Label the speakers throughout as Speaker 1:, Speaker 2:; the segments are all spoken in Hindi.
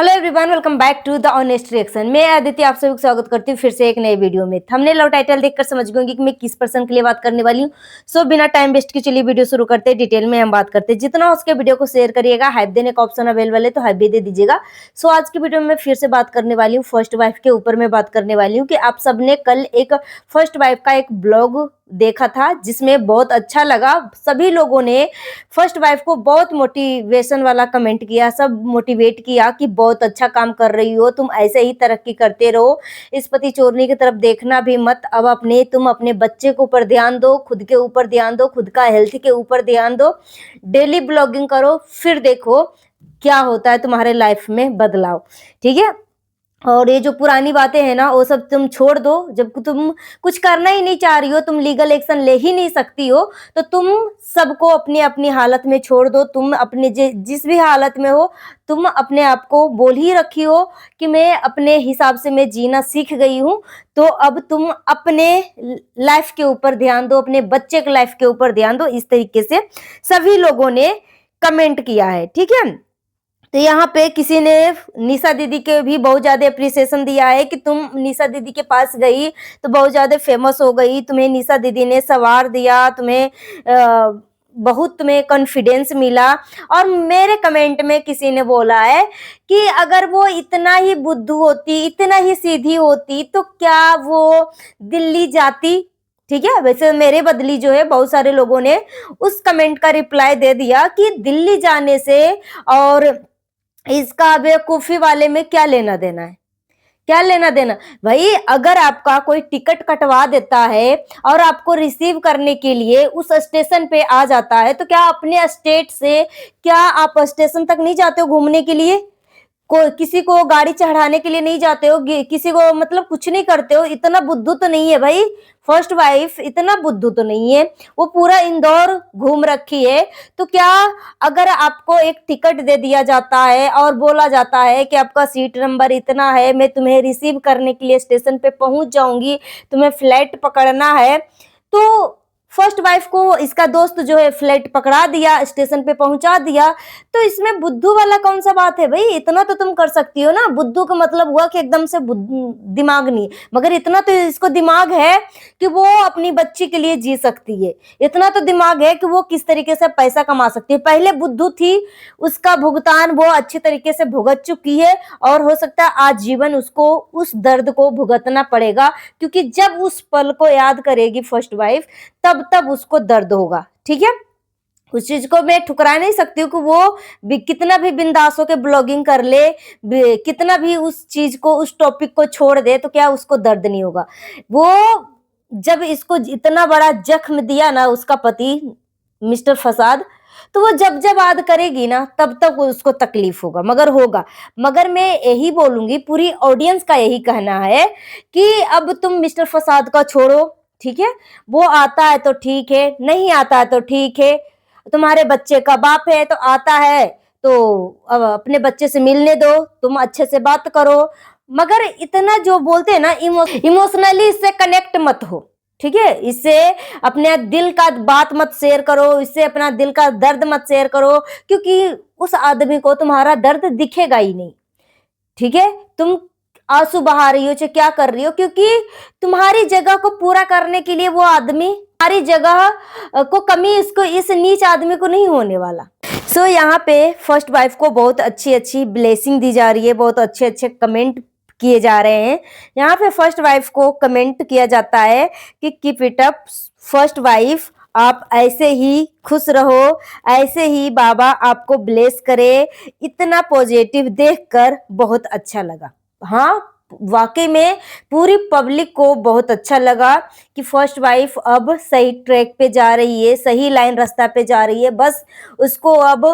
Speaker 1: Hello everyone, welcome back to the honest reaction. मैं अदिति आप सभी को स्वागत करती हूँ फिर से एक नए वीडियो में। थंबनेल और टाइटल देखकर समझ गए कि मैं किस पर्सन के लिए बात करने वाली हूँ। सो बिना टाइम वेस्ट के चलिए वीडियो शुरू करते हैं। डिटेल में हम बात करते हैं। जितना हो सके वीडियो को शेयर करिएगा। हाइप देने का ऑप्शन अवेलेबल है तो हाइप भी दे दीजिएगा। सो आज की वीडियो में फिर से बात करने वाली हूँ फर्स्ट वाइफ के ऊपर में बात करने वाली हूँ कि आप सबने कल एक फर्स्ट वाइफ का एक ब्लॉग देखा था जिसमें बहुत अच्छा लगा। सभी लोगों ने फर्स्ट वाइफ को बहुत मोटिवेशन वाला कमेंट किया, सब मोटिवेट किया कि बहुत अच्छा काम कर रही हो, तुम ऐसे ही तरक्की करते रहो, इस पति चोरनी की तरफ देखना भी मत। अब तुम अपने बच्चे के ऊपर ध्यान दो, खुद के ऊपर ध्यान दो, खुद का हेल्थ के ऊपर ध्यान दो, डेली ब्लॉगिंग करो, फिर देखो क्या होता है तुम्हारे लाइफ में बदलाव। ठीक है। और ये जो पुरानी बातें हैं ना वो सब तुम छोड़ दो। जब तुम कुछ करना ही नहीं चाह रही हो, तुम लीगल एक्शन ले ही नहीं सकती हो, तो तुम सबको अपनी अपनी हालत में छोड़ दो। तुम अपने जिस भी हालत में हो, तुम अपने आप को बोल ही रखी हो कि मैं अपने हिसाब से मैं जीना सीख गई हूँ। तो अब तुम अपने लाइफ के ऊपर ध्यान दो, अपने बच्चे के लाइफ के ऊपर ध्यान दो। इस तरीके से सभी लोगों ने कमेंट किया है। ठीक है। तो यहाँ पे किसी ने निशा दीदी के भी बहुत ज्यादा अप्रिसिएशन दिया है कि तुम निशा दीदी के पास गई तो बहुत ज्यादा फेमस हो गई, तुम्हें निशा दीदी ने सवार दिया, बहुत तुम्हें कॉन्फिडेंस मिला। और मेरे कमेंट में किसी ने बोला है कि अगर वो इतना ही बुद्धू होती, इतना ही सीधी होती तो क्या वो दिल्ली जाती। ठीक है। वैसे मेरे बदली जो है बहुत सारे लोगों ने उस कमेंट का रिप्लाई दे दिया कि दिल्ली जाने से और इसका बेवकूफी वाले में क्या लेना देना है, क्या लेना देना भाई। अगर आपका कोई टिकट कटवा देता है और आपको रिसीव करने के लिए उस स्टेशन पे आ जाता है तो क्या अपने स्टेट से क्या आप स्टेशन तक नहीं जाते हो घूमने के लिए? किसी को गाड़ी चढ़ाने के लिए नहीं जाते हो, किसी को मतलब कुछ नहीं करते हो? इतना बुद्धू तो नहीं है भाई। फर्स्ट वाइफ इतना बुद्धू तो नहीं है। वो पूरा इंदौर घूम रखी है। तो क्या अगर आपको एक टिकट दे दिया जाता है और बोला जाता है कि आपका सीट नंबर इतना है, मैं तुम्हें रिसीव करने के लिए स्टेशन पे पहुंच जाऊंगी, तुम्हें फ्लाइट पकड़ना है, तो फर्स्ट वाइफ को इसका दोस्त जो है फ्लाइट पकड़ा दिया, स्टेशन पे पहुंचा दिया। तो इसमें बुद्धू वाला कौन सा बात है भाई? इतना तो तुम कर सकती हो ना। बुद्धू का मतलब हुआ कि एकदम से दिमाग नहीं, मगर इतना तो इसको दिमाग है कि वो अपनी बच्ची के लिए जी सकती है। इतना तो दिमाग है कि वो किस तरीके से पैसा कमा सकती है। पहले बुद्धू थी, उसका भुगतान वो अच्छी तरीके से भुगत चुकी है और हो सकता है आज जीवन उसको उस दर्द को भुगतना पड़ेगा, क्योंकि जब उस पल को याद करेगी फर्स्ट वाइफ तब उसको दर्द होगा। ठीक है। उस चीज को मैं ठुकरा नहीं सकती हूँ कि वो कितना भी बिंदास होके ब्लॉगिंग कर ले, कितना भी उस चीज को, उस टॉपिक को छोड़ दे, तो क्या उसको दर्द नहीं होगा? वो जब इसको इतना बड़ा जख्म दिया ना उसका पति मिस्टर फसाद, तो वो जब जब याद करेगी ना तब तक उसको तकलीफ होगा, मगर होगा। मगर मैं यही बोलूंगी, पूरी ऑडियंस का यही कहना है कि अब तुम मिस्टर फसाद का छोड़ो। ठीक है। वो आता है तो ठीक है, नहीं आता है तो ठीक है। तुम्हारे बच्चे का बाप है तो आता है तो अब अपने बच्चे से मिलने दो, तुम अच्छे से बात करो। मगर इतना जो बोलते हैं ना, इमोशनली इससे कनेक्ट मत हो। ठीक है। इससे अपने दिल का बात मत शेयर करो, इससे अपना दिल का दर्द मत शेयर करो, क्योंकि उस आदमी को तुम्हारा दर्द दिखेगा ही नहीं। ठीक है। तुम आंसू बहा रही हो चाहे क्या कर रही हो, क्योंकि तुम्हारी जगह को पूरा करने के लिए वो आदमी, तुम्हारी जगह को कमी इसको, इस नीच आदमी को नहीं होने वाला। सो यहाँ पे फर्स्ट वाइफ को बहुत अच्छी अच्छी ब्लेसिंग दी जा रही है, बहुत अच्छे अच्छे कमेंट किए जा रहे हैं। यहाँ पे फर्स्ट वाइफ को कमेंट किया जाता है कि keep it up first wife, आप ऐसे ही खुश रहो, ऐसे ही बाबा आपको ब्लेस करे। इतना पॉजिटिव देखकर बहुत अच्छा लगा। हाँ, वाकई में पूरी पब्लिक को बहुत अच्छा लगा कि फर्स्ट वाइफ अब सही ट्रैक पे जा रही है, सही लाइन रास्ता पे जा रही है। बस उसको अब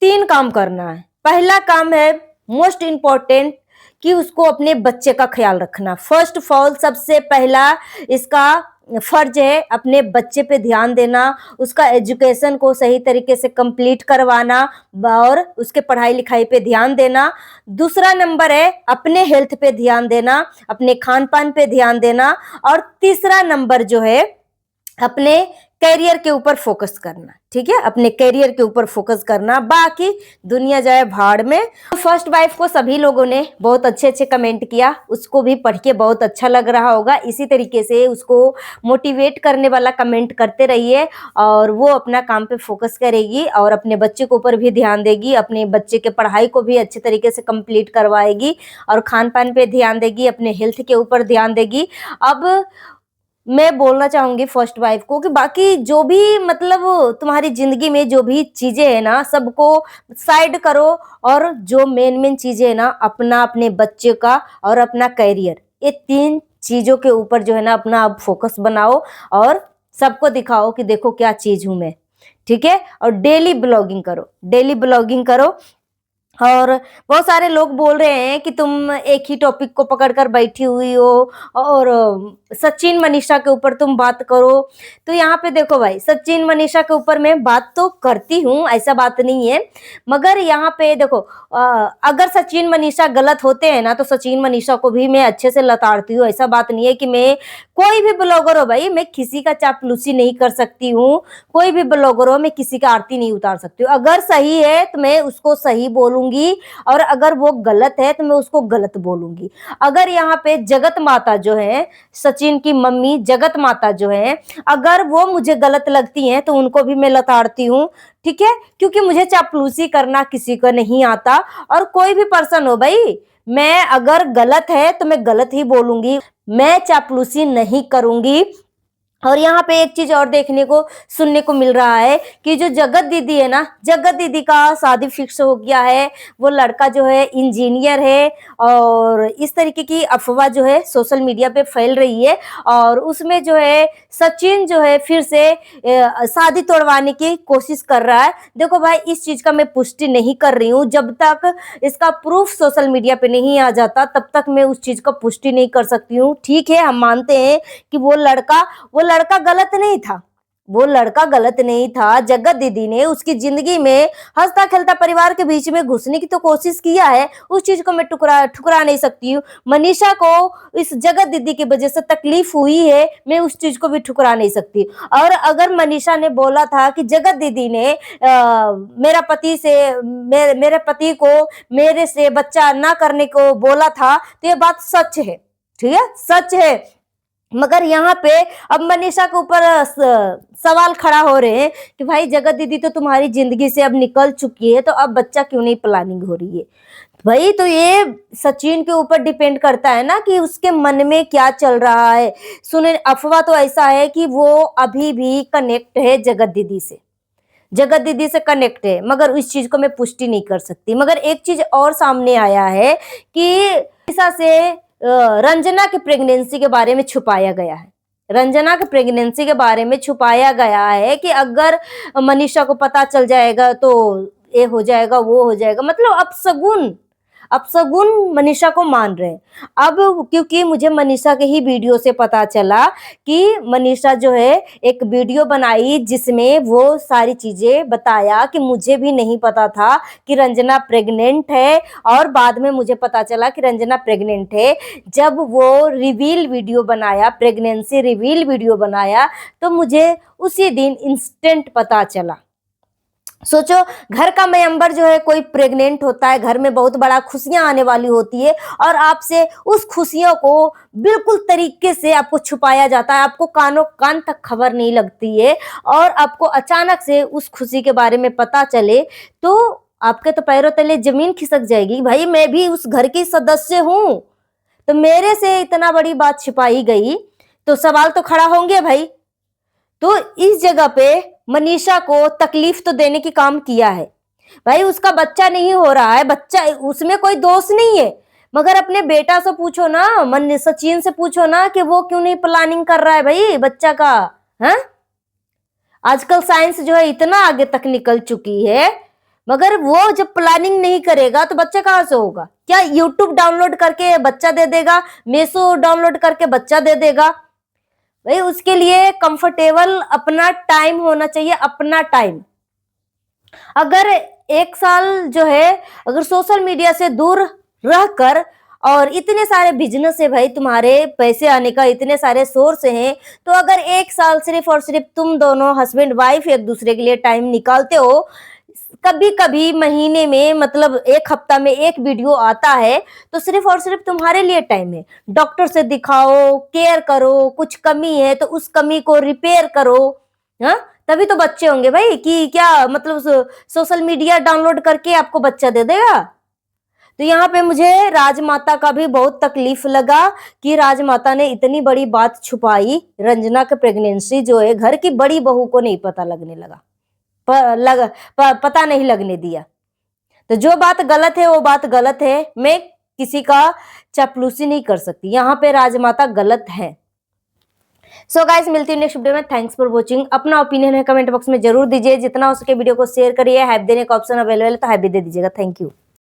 Speaker 1: 3 काम करना है। पहला काम है मोस्ट इम्पोर्टेंट कि उसको अपने बच्चे का ख्याल रखना। फर्स्ट ऑफ ऑल सबसे पहला इसका फर्ज है अपने बच्चे पे ध्यान देना, उसका एजुकेशन को सही तरीके से कंप्लीट करवाना और उसके पढ़ाई लिखाई पे ध्यान देना। दूसरा नंबर है अपने हेल्थ पे ध्यान देना, अपने खान पान पे ध्यान देना। और तीसरा नंबर जो है अपने करियर के ऊपर फोकस करना, ठीक है, अपने करियर के ऊपर फोकस करना, बाकी दुनिया जाए भाड़ में। फर्स्ट वाइफ को सभी लोगों ने बहुत अच्छे अच्छे कमेंट किया, उसको भी पढ़ के बहुत अच्छा लग रहा होगा। इसी तरीके से उसको मोटिवेट करने वाला कमेंट करते रहिए और वो अपना काम पे फोकस करेगी और अपने बच्चे के ऊपर भी ध्यान देगी, अपने बच्चे के पढ़ाई को भी अच्छे तरीके से कंप्लीट करवाएगी और खान पान पे ध्यान देगी, अपने हेल्थ के ऊपर ध्यान देगी। अब मैं बोलना चाहूंगी फर्स्ट वाइफ को कि बाकी जो भी मतलब तुम्हारी जिंदगी में जो भी चीजें है ना, सबको साइड करो और जो मेन मेन चीजें है ना, अपना, अपने बच्चे का और अपना करियर, ये तीन चीजों के ऊपर जो है ना अपना आप फोकस बनाओ और सबको दिखाओ कि देखो क्या चीज हूं मैं, ठीक है। और डेली ब्लॉगिंग करो, डेली ब्लॉगिंग करो। और बहुत सारे लोग बोल रहे हैं कि तुम एक ही टॉपिक को पकड़कर बैठी हुई हो और सचिन मनीषा के ऊपर तुम बात करो। तो यहाँ पे देखो भाई, सचिन मनीषा के ऊपर मैं बात तो करती हूँ, ऐसा बात नहीं है, मगर यहाँ पे देखो अगर सचिन मनीषा गलत होते हैं ना तो सचिन मनीषा को भी मैं अच्छे से लताड़ती हूँ। ऐसा बात नहीं है कि मैं, कोई भी ब्लॉगर हो भाई, मैं किसी का चापलूसी नहीं कर सकती हूँ, कोई भी ब्लॉगर हो मैं किसी का आरती नहीं उतार सकती हूँ। अगर सही है तो मैं उसको सही बोलूंगी और अगर वो गलत है तो मैं उसको गलत बोलूंगी। अगर यहाँ पे जगत माता जो है, सचिन की मम्मी जगत माता जो है, अगर वो मुझे गलत लगती हैं तो उनको भी मैं लताड़ती हूँ, ठीक है, क्योंकि मुझे चापलूसी करना किसी को नहीं आता। और कोई भी पर्सन हो भाई, मैं अगर गलत है तो मैं गलत ही बोलूंगी, मैं चापलूसी नहीं करूंगी। और यहाँ पे एक चीज और देखने को सुनने को मिल रहा है कि जो जगत दीदी है ना, जगत दीदी का शादी फिक्स हो गया है, वो लड़का जो है इंजीनियर है और इस तरीके की अफवाह जो है सोशल मीडिया पे फैल रही है। और उसमें जो है सचिन जो है फिर से शादी तोड़वाने की कोशिश कर रहा है। देखो भाई, इस चीज का मैं पुष्टि नहीं कर रही हूँ, जब तक इसका प्रूफ सोशल मीडिया पे नहीं आ जाता तब तक मैं उस चीज का पुष्टि नहीं कर सकती हूँ। ठीक है, हम मानते हैं कि वो लड़का गलत नहीं था, वो लड़का गलत नहीं था। जगत दीदी ने उसकी जिंदगी में हंसता खेलता परिवार के बीच में घुसने की तो कोशिश किया है, उस चीज को मैं ठुकरा नहीं सकती हूँ। मनीषा को इस जगत दीदी की वजह से तकलीफ हुई है, मैं उस चीज को भी ठुकरा नहीं सकती। और अगर मनीषा ने बोला था कि जगत दीदी ने मेरे पति को मेरे से बच्चा ना करने को बोला था, तो ये बात सच है, ठीक है, सच है। मगर यहाँ पे अब मनीषा के ऊपर सवाल खड़ा हो रहे हैं कि भाई जगत दीदी तो तुम्हारी जिंदगी से अब निकल चुकी है, तो अब बच्चा क्यों नहीं प्लानिंग हो रही है। भाई तो ये सचिन के ऊपर डिपेंड करता है ना कि उसके मन में क्या चल रहा है। सुने, अफवाह तो ऐसा है कि वो अभी भी कनेक्ट है जगत दीदी से, जगत दीदी से कनेक्ट है, मगर इस चीज को मैं पुष्टि नहीं कर सकती। मगर एक चीज और सामने आया है कि मनीषा से रंजना की प्रेगनेंसी के बारे में छुपाया गया है, रंजना की प्रेगनेंसी के बारे में छुपाया गया है कि अगर मनीषा को पता चल जाएगा तो ये हो जाएगा, वो हो जाएगा, मतलब अपशगुन मनीषा को मान रहे हैं। अब क्योंकि मुझे मनीषा के ही वीडियो से पता चला कि मनीषा जो है एक वीडियो बनाई जिसमें वो सारी चीजें बताया कि मुझे भी नहीं पता था कि रंजना प्रेग्नेंट है, और बाद में मुझे पता चला कि रंजना प्रेग्नेंट है। जब वो रिवील वीडियो बनाया, प्रेगनेंसी रिवील वीडियो बनाया, तो मुझे उसी दिन इंस्टेंट पता चला। सोचो, घर का मेंबर जो है कोई प्रेग्नेंट होता है, घर में बहुत बड़ा खुशियां आने वाली होती है और आपसे उस खुशियों को बिल्कुल तरीके से आपको छुपाया जाता है, आपको कानों कान तक खबर नहीं लगती है और आपको अचानक से उस खुशी के बारे में पता चले तो आपके तो पैरों तले जमीन खिसक जाएगी। भाई मैं भी उस घर की सदस्य हूं, तो मेरे से इतना बड़ी बात छिपाई गई तो सवाल तो खड़ा होंगे भाई। तो इस जगह पे मनीषा को तकलीफ तो देने की काम किया है भाई, उसका बच्चा नहीं हो रहा है, बच्चा उसमें कोई दोष नहीं है। मगर अपने बेटा से पूछो ना, मन सचिन से पूछो ना कि वो क्यों नहीं प्लानिंग कर रहा है भाई बच्चा का। है, आजकल साइंस जो है इतना आगे तक निकल चुकी है, मगर वो जब प्लानिंग नहीं करेगा तो बच्चा कहां से होगा। क्या यूट्यूब डाउनलोड करके बच्चा दे देगा, मेसो डाउनलोड करके बच्चा दे देगा भाई? उसके लिए कंफर्टेबल अपना टाइम होना चाहिए, अपना टाइम। अगर एक साल जो है अगर सोशल मीडिया से दूर रहकर और इतने सारे बिजनेस है भाई, तुम्हारे पैसे आने का इतने सारे सोर्स हैं, तो अगर एक साल सिर्फ और सिर्फ तुम दोनों हस्बैंड वाइफ एक दूसरे के लिए टाइम निकालते हो, कभी कभी महीने में मतलब एक हफ्ता में एक वीडियो आता है, तो सिर्फ और सिर्फ तुम्हारे लिए टाइम है। डॉक्टर से दिखाओ, केयर करो, कुछ कमी है तो उस कमी को रिपेयर करो। हाँ, तभी तो बच्चे होंगे भाई, कि क्या मतलब सोशल मीडिया डाउनलोड करके आपको बच्चा दे देगा। तो यहाँ पे मुझे राजमाता का भी बहुत तकलीफ लगा कि राजमाता ने इतनी बड़ी बात छुपाई। रंजना का प्रेगनेंसी जो है घर की बड़ी बहू को नहीं पता लगने लगा, पता नहीं लगने दिया। तो जो बात गलत है वो बात गलत है, मैं किसी का चापलूसी नहीं कर सकती, यहाँ पे राजमाता गलत है। सो गाइस, मिलती हूँ नेक्स्ट वीडियो में। Thanks for watching. अपना ओपिनियन है कमेंट बॉक्स में जरूर दीजिए, जितना हो सके वीडियो को शेयर करिए। हाइप देने का ऑप्शन अवेलेबल है तो हाइप भी दे दीजिएगा। Thank you.